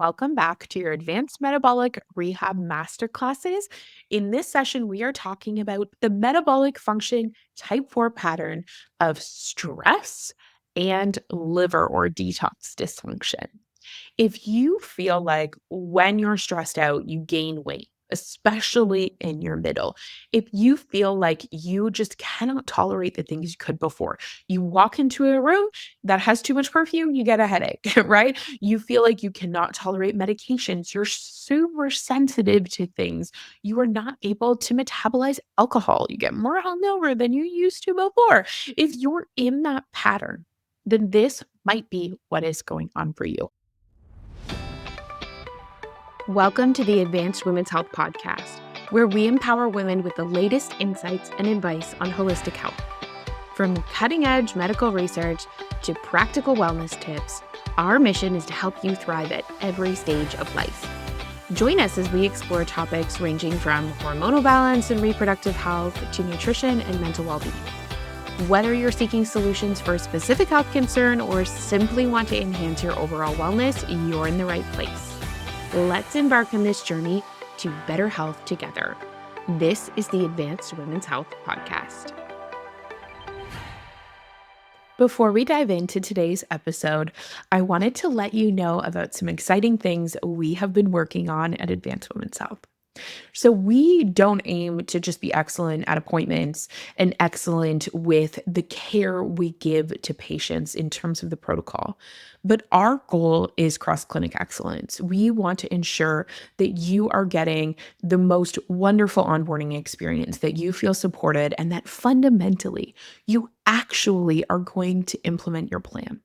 Welcome back to your Advanced Metabolic Rehab Masterclasses. In this session, we are talking about the metabolic function type 4 pattern of stress and liver or detox dysfunction. If you feel like when you're stressed out, you gain weight, especially in your middle, if you feel like you just cannot tolerate the things you could before, you walk into a room that has too much perfume, you get a headache, right? You feel like you cannot tolerate medications, you're super sensitive to things, you are not able to metabolize alcohol, you get more hungover than you used to before. If you're in that pattern, then this might be what is going on for you. Welcome to the Advanced Women's Health Podcast, where we empower women with the latest insights and advice on holistic health. From cutting-edge medical research to practical wellness tips, our mission is to help you thrive at every stage of life. Join us as we explore topics ranging from hormonal balance and reproductive health to nutrition and mental well-being. Whether you're seeking solutions for a specific health concern or simply want to enhance your overall wellness, you're in the right place. Let's embark on this journey to better health together. This is the Advanced Women's Health Podcast. Before we dive into today's episode, I wanted to let you know about some exciting things we have been working on at Advanced Women's Health. So we don't aim to just be excellent at appointments and excellent with the care we give to patients in terms of the protocol, but our goal is cross-clinic excellence. We want to ensure that you are getting the most wonderful onboarding experience, that you feel supported, and that fundamentally you actually are going to implement your plan.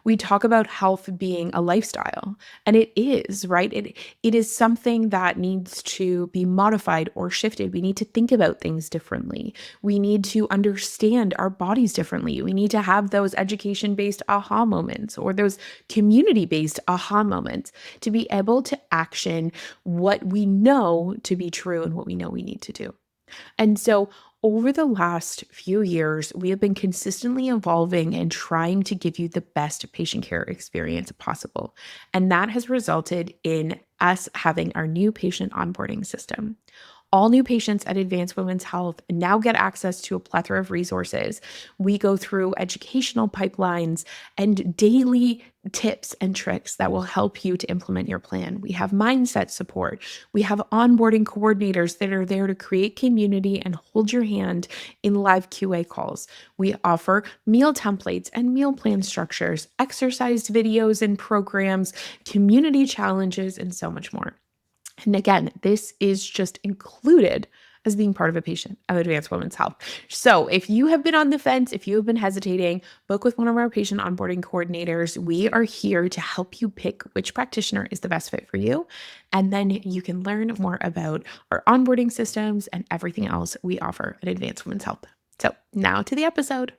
We talk about health being a lifestyle, and it is, right? It is something that needs to be modified or shifted. We need to think about things differently. We need to understand our bodies differently. We need to have those education-based aha moments or those community-based aha moments to be able to action what we know to be true and what we know we need to do. And so over the last few years, we have been consistently evolving and trying to give you the best patient care experience possible. And that has resulted in us having our new patient onboarding system. All new patients at Advanced Women's Health now get access to a plethora of resources. We go through educational pipelines and daily tips and tricks that will help you to implement your plan. We have mindset support. We have onboarding coordinators that are there to create community and hold your hand in live QA calls. We offer meal templates and meal plan structures, exercise videos and programs, community challenges, and so much more. And again, this is just included as being part of a patient of Advanced Women's Health. So if you have been on the fence, if you have been hesitating, book with one of our patient onboarding coordinators. We are here to help you pick which practitioner is the best fit for you. And then you can learn more about our onboarding systems and everything else we offer at Advanced Women's Health. So now to the episode.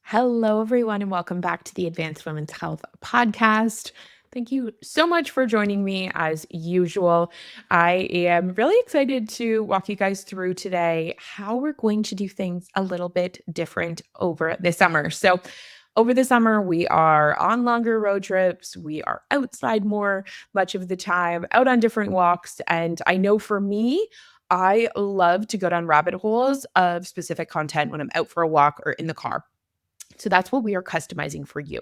Hello, everyone, and welcome back to the Advanced Women's Health Podcast. Thank you so much for joining me as usual. I am really excited to walk you guys through today how we're going to do things a little bit different over the summer. So over the summer, we are on longer road trips. We are outside more much of the time, out on different walks. And I know for me, I love to go down rabbit holes of specific content when I'm out for a walk or in the car. So that's what we are customizing for you.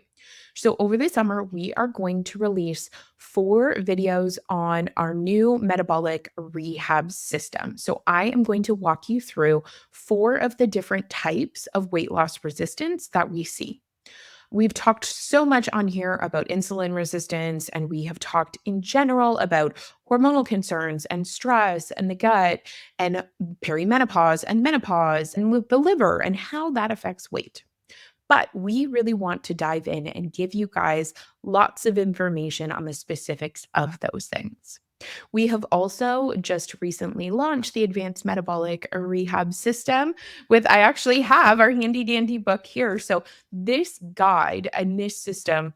So over the summer, we are going to release 4 videos on our new metabolic rehab system. So I am going to walk you through 4 of the different types of weight loss resistance that we see. We've talked so much on here about insulin resistance, and we have talked in general about hormonal concerns and stress and the gut and perimenopause and menopause and the liver and how that affects weight. But we really want to dive in and give you guys lots of information on the specifics of those things. We have also just recently launched the Advanced Metabolic Rehab System I actually have our handy dandy book here. So this guide and this system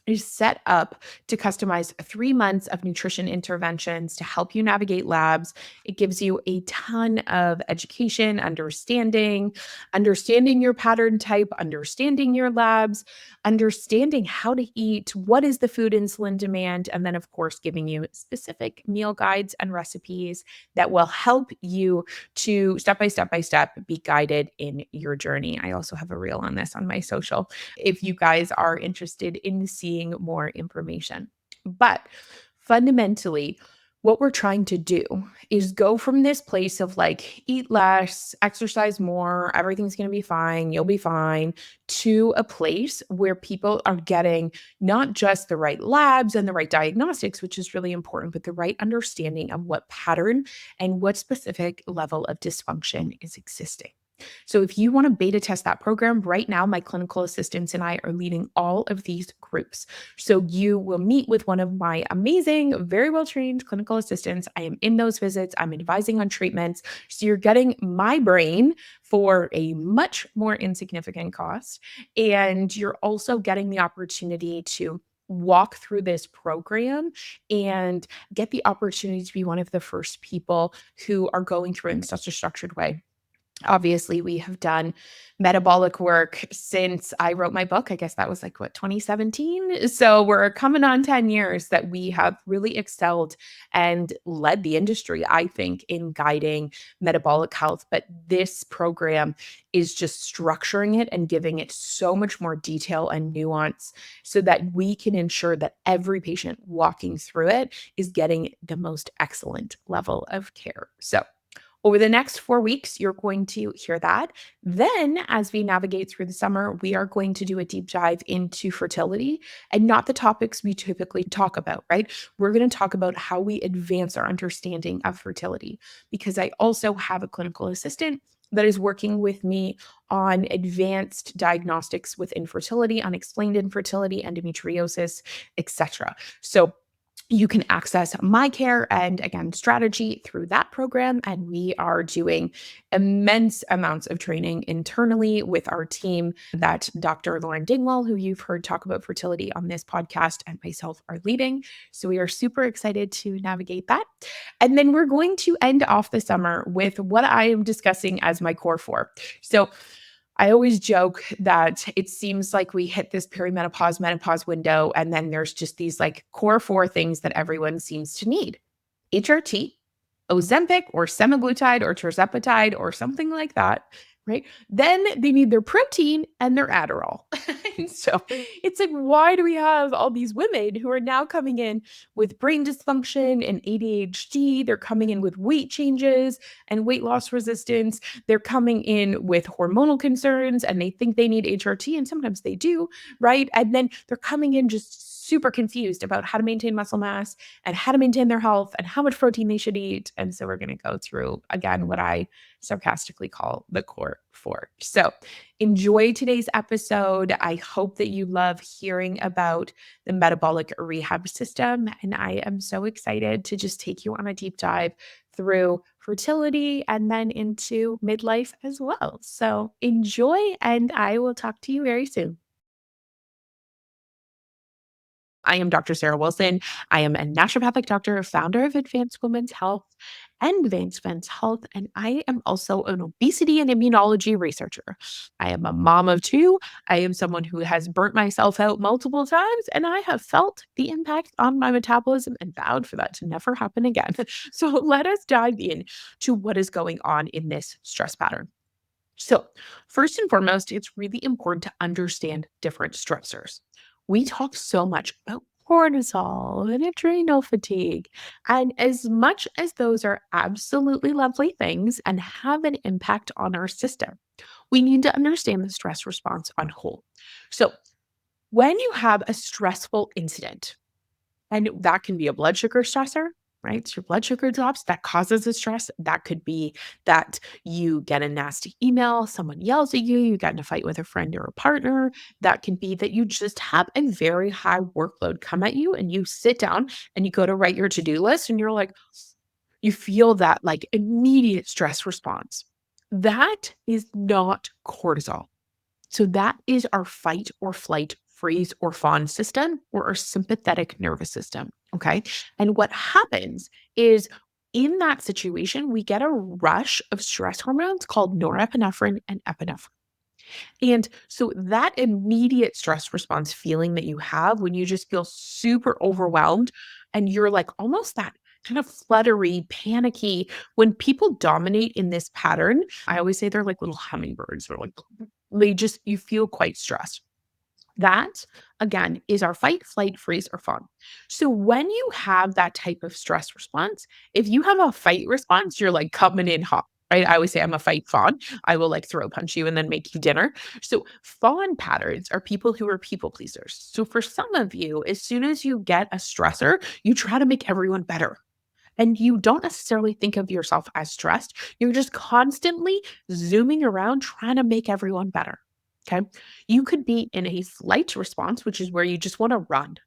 is set up to customize 3 months of nutrition interventions to help you navigate labs. It gives you a ton of education, understanding your pattern type, understanding your labs, understanding how to eat, what is the food insulin demand, and then, of course, giving you specific meal guides and recipes that will help you to by step be guided in your journey. I also have a reel on this on my social if you guys are interested in seeing more information. But fundamentally, what we're trying to do is go from this place of like, eat less, exercise more, everything's going to be fine, you'll be fine, to a place where people are getting not just the right labs and the right diagnostics, which is really important, but the right understanding of what pattern and what specific level of dysfunction is existing. So if you want to beta test that program right now, my clinical assistants and I are leading all of these groups. So you will meet with one of my amazing, very well trained clinical assistants. I am in those visits, I'm advising on treatments. So you're getting my brain for a much more insignificant cost. And you're also getting the opportunity to walk through this program and get the opportunity to be one of the first people who are going through it in such a structured way. Obviously, we have done metabolic work since I wrote my book. I guess that was like what, 2017? So we're coming on 10 years that we have really excelled and led the industry, I think, in guiding metabolic health. But this program is just structuring it and giving it so much more detail and nuance so that we can ensure that every patient walking through it is getting the most excellent level of care. So over the next 4 weeks, you're going to hear that. Then, as we navigate through the summer, we are going to do a deep dive into fertility and not the topics we typically talk about, right? We're going to talk about how we advance our understanding of fertility because I also have a clinical assistant that is working with me on advanced diagnostics with infertility, unexplained infertility, endometriosis, etc. So you can access my care and again strategy through that program, and we are doing immense amounts of training internally with our team that Dr. Lauren Dingwall, who you've heard talk about fertility on this podcast, and myself are leading. So we are super excited to navigate that. And then we're going to end off the summer with what I am discussing as my core four. So I always joke that it seems like we hit this perimenopause, menopause window, and then there's just these like core four things that everyone seems to need: HRT, Ozempic or semaglutide or tirzepatide or something like that, right? Then they need their protein and their Adderall. And so it's like, why do we have all these women who are now coming in with brain dysfunction and ADHD? They're coming in with weight changes and weight loss resistance. They're coming in with hormonal concerns and they think they need HRT, and sometimes they do, right? And then they're coming in just super confused about how to maintain muscle mass and how to maintain their health and how much protein they should eat. And so we're going to go through again what I sarcastically call the core four. So enjoy today's episode. I hope that you love hearing about the metabolic rehab system. And I am so excited to just take you on a deep dive through fertility and then into midlife as well. So enjoy, and I will talk to you very soon. I am Dr. Sarah Wilson. I am a naturopathic doctor, founder of Advanced Women's Health and Advanced Men's Health, and I am also an obesity and immunology researcher. I am a mom of two. I am someone who has burnt myself out multiple times, and I have felt the impact on my metabolism and vowed for that to never happen again. So let us dive in to what is going on in this stress pattern. So, first and foremost, it's really important to understand different stressors. We talk so much about cortisol and adrenal fatigue. And as much as those are absolutely lovely things and have an impact on our system, we need to understand the stress response on whole. So, when you have a stressful incident, and that can be a blood sugar stressor, right? So your blood sugar drops, that causes a stress. That could be that you get a nasty email, someone yells at you, you get in a fight with a friend or a partner. That can be that you just have a very high workload come at you and you sit down and you go to write your to-do list and you're like, you feel that like immediate stress response. That is not cortisol. So that is our fight or flight freeze, or fawn system or our sympathetic nervous system. Okay. And what happens is in that situation, we get a rush of stress hormones called norepinephrine and epinephrine. And so that immediate stress response feeling that you have when you just feel super overwhelmed and you're like almost that kind of fluttery, panicky, when people dominate in this pattern, I always say they're like little hummingbirds or like you feel quite stressed. That, again, is our fight, flight, freeze, or fawn. So when you have that type of stress response, if you have a fight response, you're like coming in hot, right? I always say I'm a fight fawn. I will like throw punch you and then make you dinner. So fawn patterns are people who are people pleasers. So for some of you, as soon as you get a stressor, you try to make everyone better. And you don't necessarily think of yourself as stressed. You're just constantly zooming around trying to make everyone better. Okay. You could be in a flight response, which is where you just want to run.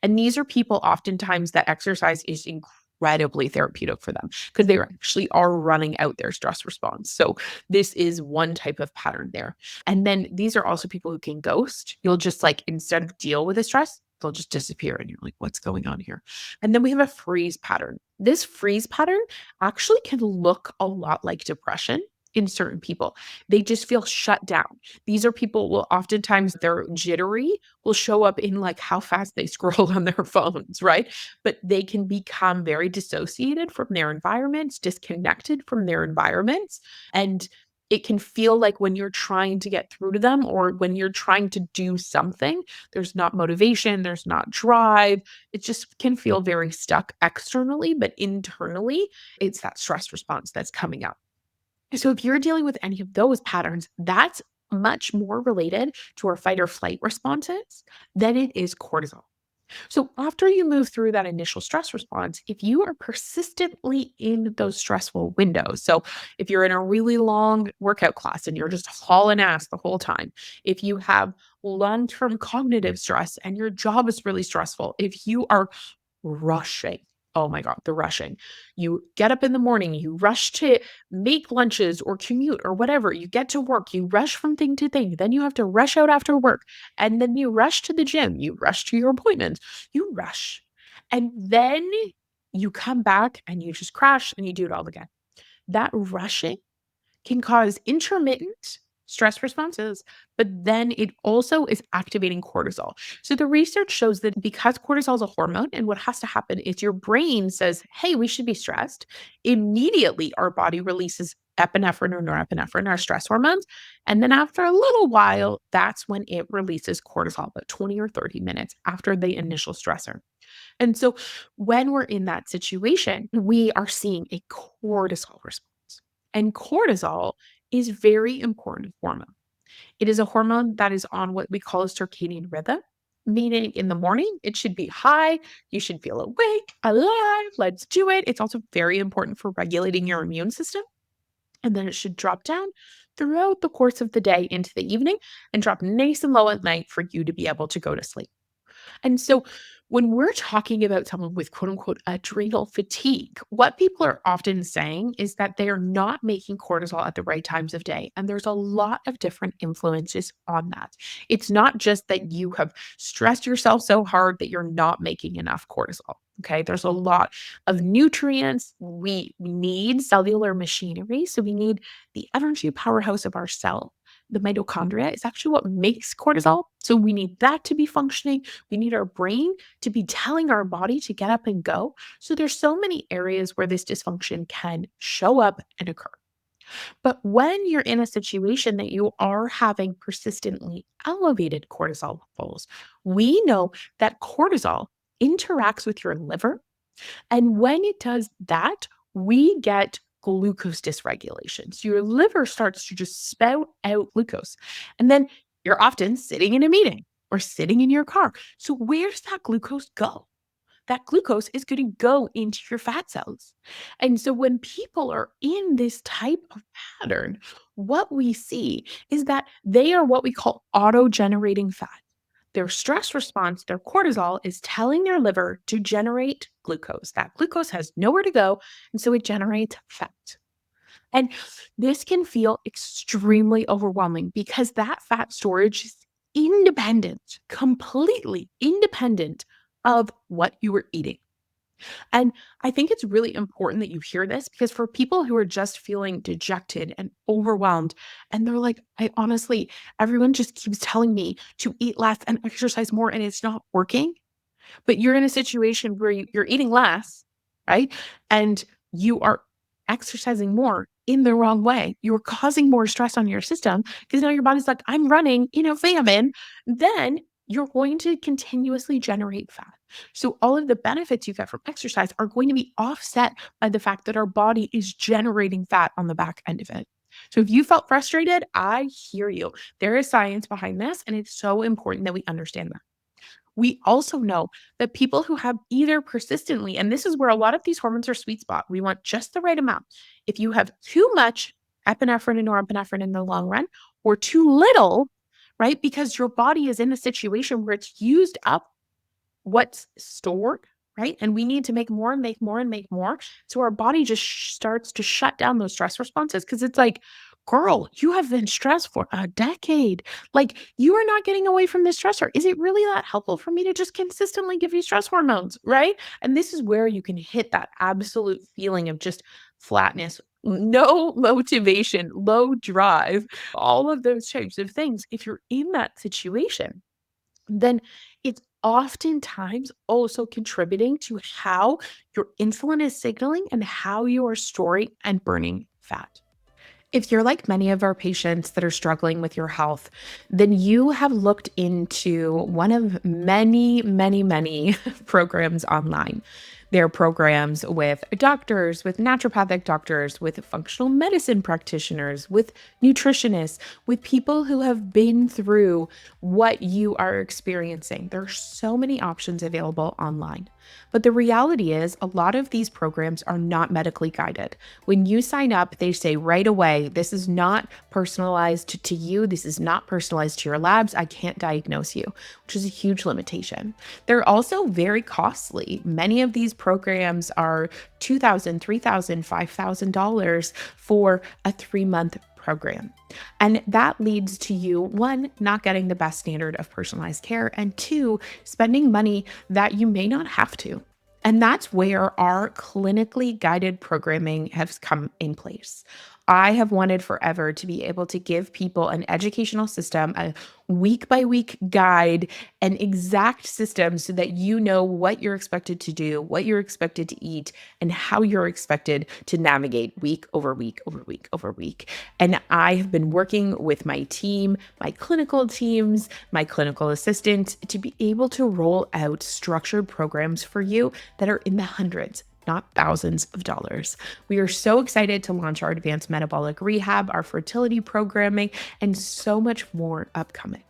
And these are people oftentimes that exercise is incredibly therapeutic for them because they actually are running out their stress response. So this is one type of pattern there. And then these are also people who can ghost. You'll just like instead of deal with the stress, they'll just disappear and you're like, what's going on here? And then we have a freeze pattern. This freeze pattern actually can look a lot like depression in certain people. They just feel shut down. These are people will oftentimes they're jittery will show up in like how fast they scroll on their phones, right? But they can become very dissociated from their environments, disconnected from their environments. And it can feel like when you're trying to get through to them or when you're trying to do something, there's not motivation, there's not drive. It just can feel very stuck externally, but internally, it's that stress response that's coming up. So if you're dealing with any of those patterns, that's much more related to our fight or flight responses than it is cortisol. So after you move through that initial stress response, if you are persistently in those stressful windows, so if you're in a really long workout class and you're just hauling ass the whole time, if you have long-term cognitive stress and your job is really stressful, if you are rushing. Oh my God, the rushing. You get up in the morning, you rush to make lunches or commute or whatever. You get to work, you rush from thing to thing. Then you have to rush out after work. And then you rush to the gym, you rush to your appointments, you rush. And then you come back and you just crash and you do it all again. That rushing can cause intermittent stress responses, but then it also is activating cortisol. So the research shows that because cortisol is a hormone, and what has to happen is your brain says, hey, we should be stressed. Immediately, our body releases epinephrine or norepinephrine, our stress hormones. And then after a little while, that's when it releases cortisol, about 20 or 30 minutes after the initial stressor. And so when we're in that situation, we are seeing a cortisol response. And cortisol is very important hormone. It is a hormone that is on what we call a circadian rhythm, meaning in the morning, it should be high. You should feel awake, alive. Let's do it. It's also very important for regulating your immune system. And then it should drop down throughout the course of the day into the evening and drop nice and low at night for you to be able to go to sleep. And so when we're talking about someone with quote unquote adrenal fatigue, what people are often saying is that they are not making cortisol at the right times of day. And there's a lot of different influences on that. It's not just that you have stressed yourself so hard that you're not making enough cortisol. Okay. There's a lot of nutrients. We need cellular machinery. So we need the energy powerhouse of our cell. The mitochondria is actually what makes cortisol. So we need that to be functioning. We need our brain to be telling our body to get up and go. So there's so many areas where this dysfunction can show up and occur. But when you're in a situation that you are having persistently elevated cortisol levels, we know that cortisol interacts with your liver. And when it does that, we get glucose dysregulation. So your liver starts to just spout out glucose. And then you're often sitting in a meeting or sitting in your car. So where's that glucose go? That glucose is going to go into your fat cells. And so when people are in this type of pattern, what we see is that they are what we call auto-generating fat. Their stress response, their cortisol, is telling their liver to generate glucose. That glucose has nowhere to go, and so it generates fat. And this can feel extremely overwhelming because that fat storage is completely independent of what you were eating. And I think it's really important that you hear this because for people who are just feeling dejected and overwhelmed, and they're like, I honestly, everyone just keeps telling me to eat less and exercise more, and it's not working. But you're in a situation where you're eating less, right? And you are exercising more in the wrong way. You're causing more stress on your system because now your body's like, I'm running in a famine. Then you're going to continuously generate fat. So all of the benefits you get from exercise are going to be offset by the fact that our body is generating fat on the back end of it. So if you felt frustrated, I hear you. There is science behind this, and it's so important that we understand that. We also know that people who have either persistently, and this is where a lot of these hormones are sweet spot, we want just the right amount. If you have too much epinephrine and norepinephrine in the long run, or too little, right? Because your body is in a situation where it's used up what's stored, right? And we need to make more and make more and make more. So our body just starts to shut down those stress responses because it's like, girl, you have been stressed for a decade. Like, you are not getting away from this stressor. Is it really that helpful for me to just consistently give you stress hormones, right? And this is where you can hit that absolute feeling of just flatness, no motivation, low drive, all of those types of things. If you're in that situation, then it's oftentimes also contributing to how your insulin is signaling and how you are storing and burning fat. If you're like many of our patients that are struggling with your health, then you have looked into one of many, many, many programs online. There are programs with doctors, with naturopathic doctors, with functional medicine practitioners, with nutritionists, with people who have been through what you are experiencing. There are so many options available online. But the reality is, a lot of these programs are not medically guided. When you sign up, they say right away, this is not personalized to you. This is not personalized to your labs. I can't diagnose you, which is a huge limitation. They're also very costly. Many of these programs are $2,000, $3,000, $5,000 for a 3-month program. And that leads to you, one, not getting the best standard of personalized care, and two, spending money that you may not have to. And that's where our clinically guided programming has come in place. I have wanted forever to be able to give people an educational system, a week by week guide, an exact system so that you know what you're expected to do, what you're expected to eat, and how you're expected to navigate week over week over week over week. And I have been working with my team, my clinical teams, my clinical assistants to be able to roll out structured programs for you that are in the hundreds, not thousands of dollars. We are so excited to launch our advanced metabolic rehab, our fertility programming, and so much more upcoming.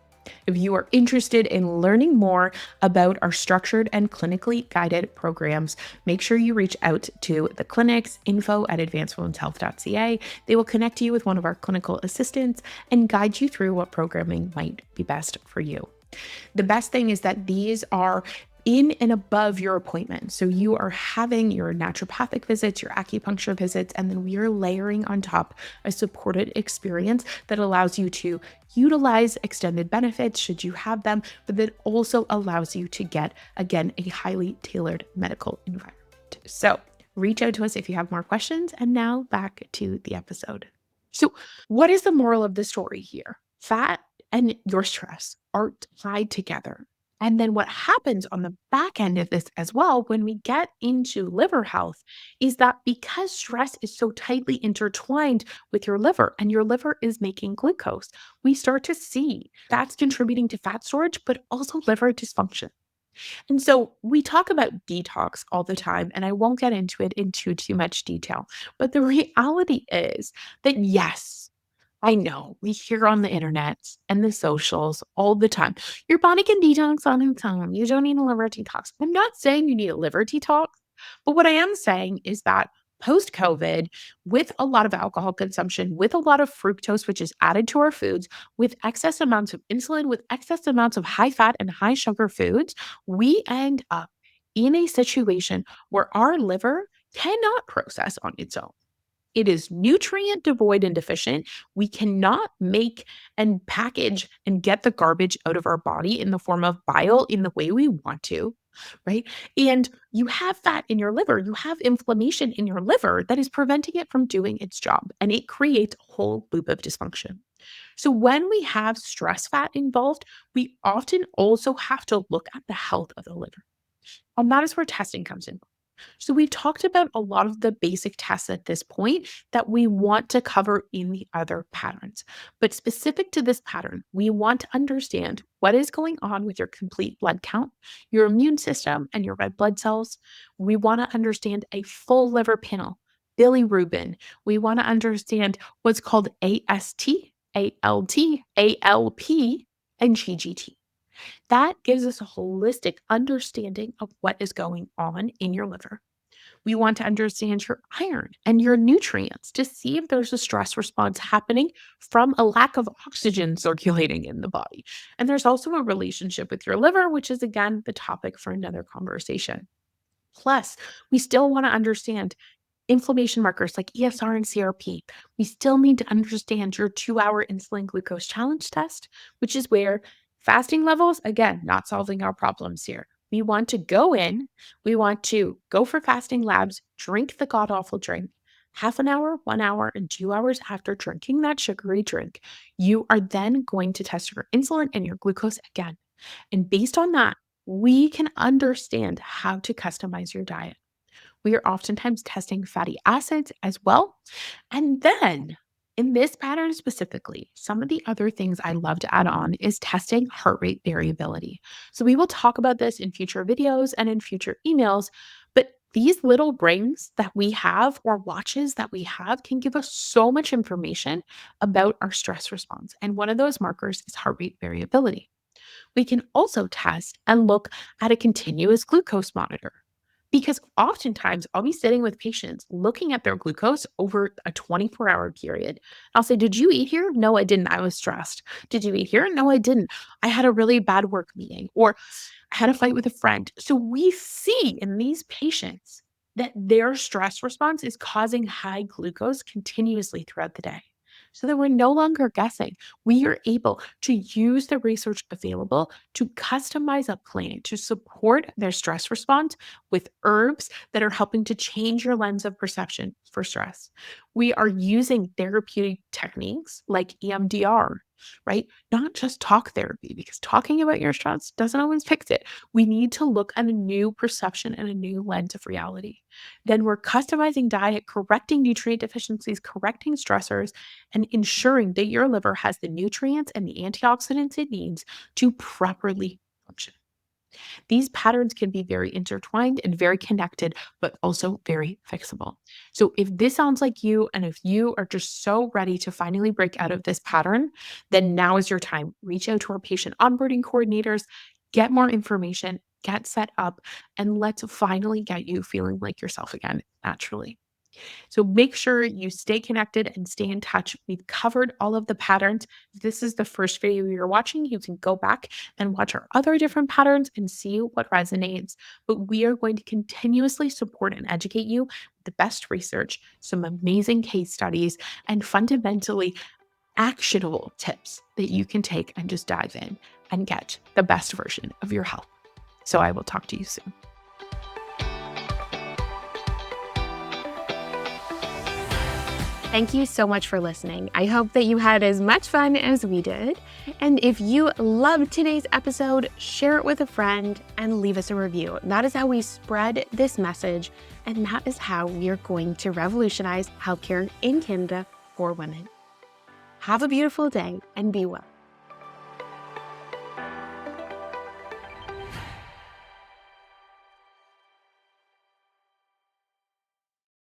If you are interested in learning more about our structured and clinically guided programs, make sure you reach out to the clinics, info@advancedwomenshealth.ca. They will connect you with one of our clinical assistants and guide you through what programming might be best for you. The best thing is that these are in and above your appointment. So you are having your naturopathic visits, your acupuncture visits, and then we are layering on top a supported experience that allows you to utilize extended benefits should you have them, but that also allows you to get, again, a highly tailored medical environment. So reach out to us if you have more questions. And now back to the episode. So, what is the moral of the story here? Fat and your stress are tied together. And then what happens on the back end of this as well, when we get into liver health, is that because stress is so tightly intertwined with your liver and your liver is making glucose, we start to see that's contributing to fat storage, but also liver dysfunction. And so we talk about detox all the time, and I won't get into it into too much detail. But the reality is that yes, I know we hear on the internet and the socials all the time, your body can detox on its own. You don't need a liver detox. I'm not saying you need a liver detox, but what I am saying is that post COVID, with a lot of alcohol consumption, with a lot of fructose, which is added to our foods, with excess amounts of insulin, with excess amounts of high fat and high sugar foods, we end up in a situation where our liver cannot process on its own. It is nutrient devoid and deficient. We cannot make and package and get the garbage out of our body in the form of bile in the way we want to, right? And you have fat in your liver, you have inflammation in your liver that is preventing it from doing its job, and it creates a whole loop of dysfunction. So when we have stress fat involved, we often also have to look at the health of the liver. And that is where testing comes in. So we've talked about a lot of the basic tests at this point that we want to cover in the other patterns. But specific to this pattern, we want to understand what is going on with your complete blood count, your immune system, and your red blood cells. We want to understand a full liver panel, bilirubin. We want to understand what's called AST, ALT, ALP, and GGT. That gives us a holistic understanding of what is going on in your liver. We want to understand your iron and your nutrients to see if there's a stress response happening from a lack of oxygen circulating in the body. And there's also a relationship with your liver, which is again the topic for another conversation. Plus, we still want to understand inflammation markers like ESR and CRP. We still need to understand your 2-hour insulin glucose challenge test, which is where fasting levels, again, not solving our problems here. We want to go in, we want to go for fasting labs, drink the god awful drink. Half an hour, 1 hour, and 2 hours after drinking that sugary drink, you are then going to test your insulin and your glucose again. And based on that, we can understand how to customize your diet. We are oftentimes testing fatty acids as well. And then in this pattern specifically, some of the other things I love to add on is testing heart rate variability. So we will talk about this in future videos and in future emails, but these little rings that we have or watches that we have can give us so much information about our stress response. And one of those markers is heart rate variability. We can also test and look at a continuous glucose monitor. Because oftentimes I'll be sitting with patients looking at their glucose over a 24-hour period. I'll say, "Did you eat here?" "No, I didn't. I was stressed." "Did you eat here?" "No, I didn't. I had a really bad work meeting," or "I had a fight with a friend." So we see in these patients that their stress response is causing high glucose continuously throughout the day. So that we're no longer guessing. We are able to use the research available to customize a plan to support their stress response with herbs that are helping to change your lens of perception for stress. We are using therapeutic techniques like EMDR, right? Not just talk therapy, because talking about your stress doesn't always fix it. We need to look at a new perception and a new lens of reality. Then we're customizing diet, correcting nutrient deficiencies, correcting stressors, and ensuring that your liver has the nutrients and the antioxidants it needs to properly function. These patterns can be very intertwined and very connected, but also very fixable. So if this sounds like you, and if you are just so ready to finally break out of this pattern, then now is your time. Reach out to our patient onboarding coordinators, get more information, get set up, and let's finally get you feeling like yourself again naturally. So make sure you stay connected and stay in touch. We've covered all of the patterns. If this is the first video you're watching, you can go back and watch our other different patterns and see what resonates. But we are going to continuously support and educate you with the best research, some amazing case studies, and fundamentally actionable tips that you can take and just dive in and get the best version of your health. So I will talk to you soon. Thank you so much for listening. I hope that you had as much fun as we did. And if you loved today's episode, share it with a friend and leave us a review. That is how we spread this message, and that is how we are going to revolutionize healthcare in Canada for women. Have a beautiful day and be well.